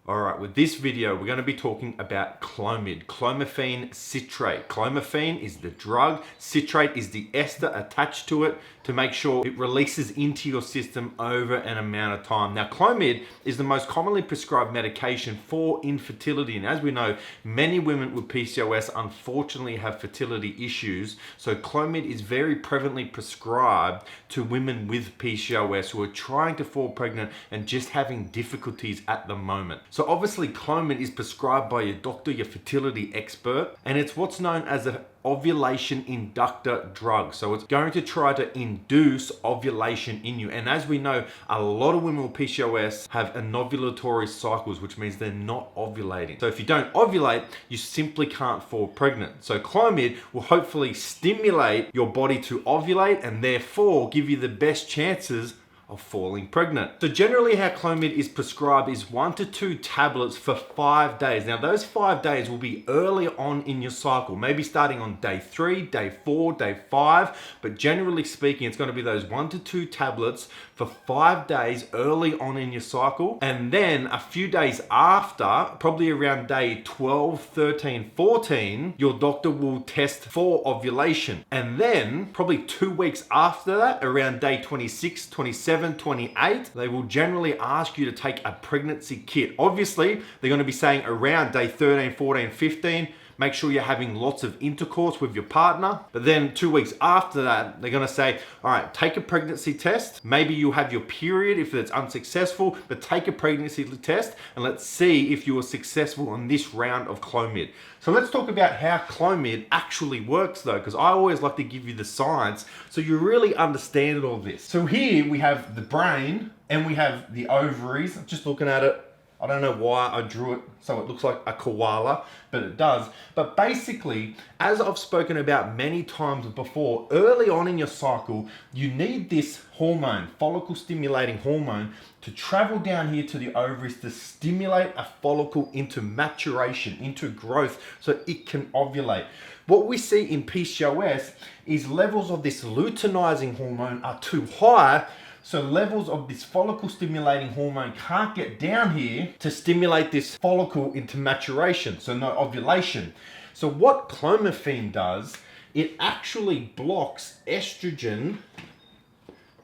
All right, with this video, we're going to be talking about Clomid, clomiphene citrate. Clomiphene is the drug, citrate is the ester attached to it to make sure it releases into your system over an amount of time. Now, Clomid is the most commonly prescribed medication for infertility. And as we know, many women with PCOS unfortunately have fertility issues. So Clomid is very prevalently prescribed to women with PCOS who are trying to fall pregnant and just having difficulties at the moment. So obviously Clomid is prescribed by your doctor, your fertility expert, and it's what's known as an ovulation inductor drug. So it's going to try to induce ovulation in you. And as we know, a lot of women with PCOS have anovulatory cycles, which means they're not ovulating. So if you don't ovulate, you simply can't fall pregnant. So Clomid will hopefully stimulate your body to ovulate and therefore give you the best chances of falling pregnant. So generally how Clomid is prescribed is 1 to 2 tablets for 5 days. Now those 5 days will be early on in your cycle, maybe starting on day 3, day 4, day 5, but generally speaking, it's going to be those 1 to 2 tablets for 5 days early on in your cycle. And then a few days after, probably around day 12, 13, 14, your doctor will test for ovulation. And then probably 2 weeks after that, around day 26, 27, 28, they will generally ask you to take a pregnancy kit. Obviously, they're going to be saying around day 13, 14, 15, make sure you're having lots of intercourse with your partner. But then 2 weeks after that, they're going to say, all right, take a pregnancy test. Maybe you'll have your period if it's unsuccessful, but take a pregnancy test and let's see if you were successful on this round of Clomid. So let's talk about how Clomid actually works though, because I always like to give you the science so you really understand all this. So here we have the brain and we have the ovaries. I'm just looking at it. I don't know why I drew it so it looks like a koala, but it does. But basically, as I've spoken about many times before, early on in your cycle, you need this hormone, follicle stimulating hormone, to travel down here to the ovaries to stimulate a follicle into maturation, into growth, so it can ovulate. What we see in PCOS is levels of this luteinizing hormone are too high. So levels of this follicle stimulating hormone can't get down here to stimulate this follicle into maturation, so no ovulation. So what clomiphene does, it actually blocks estrogen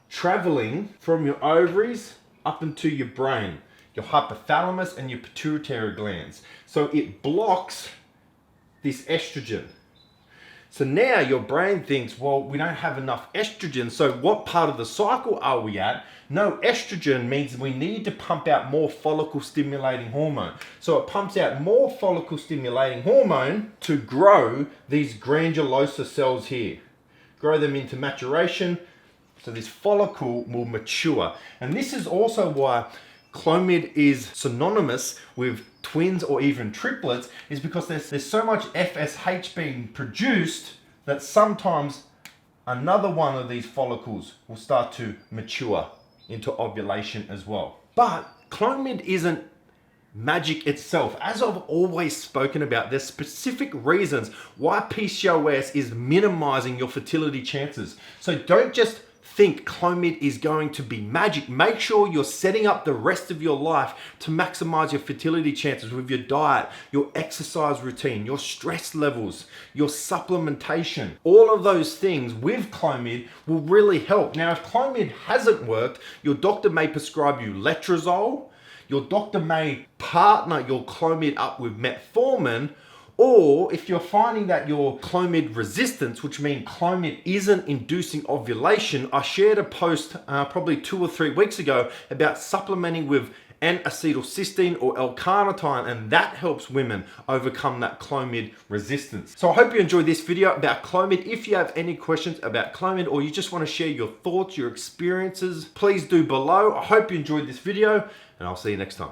traveling from your ovaries up into your brain, your hypothalamus and your pituitary glands. So it blocks this estrogen. So now your brain thinks, well, we don't have enough estrogen, so what part of the cycle are we at? No, estrogen means we need to pump out more follicle stimulating hormone. So it pumps out more follicle stimulating hormone to grow these granulosa cells here. Grow them into maturation, so this follicle will mature. And this is also why Clomid is synonymous with twins or even triplets, is because there's so much FSH being produced that sometimes another one of these follicles will start to mature into ovulation as well. But Clomid isn't magic itself. As I've always spoken about, there's specific reasons why PCOS is minimizing your fertility chances. So don't just think Clomid is going to be magic. Make sure you're setting up the rest of your life to maximize your fertility chances with your diet, your exercise routine, your stress levels, your supplementation. All of those things with Clomid will really help. Now, if Clomid hasn't worked, your doctor may prescribe you letrozole. Your doctor may partner your Clomid up with metformin. Or if you're finding that you're Clomid resistant, which means Clomid isn't inducing ovulation, I shared a post probably 2 or 3 weeks ago about supplementing with N-acetylcysteine or L-carnitine, and that helps women overcome that Clomid resistance. So I hope you enjoyed this video about Clomid. If you have any questions about Clomid or you just want to share your thoughts, your experiences, please do below. I hope you enjoyed this video and I'll see you next time.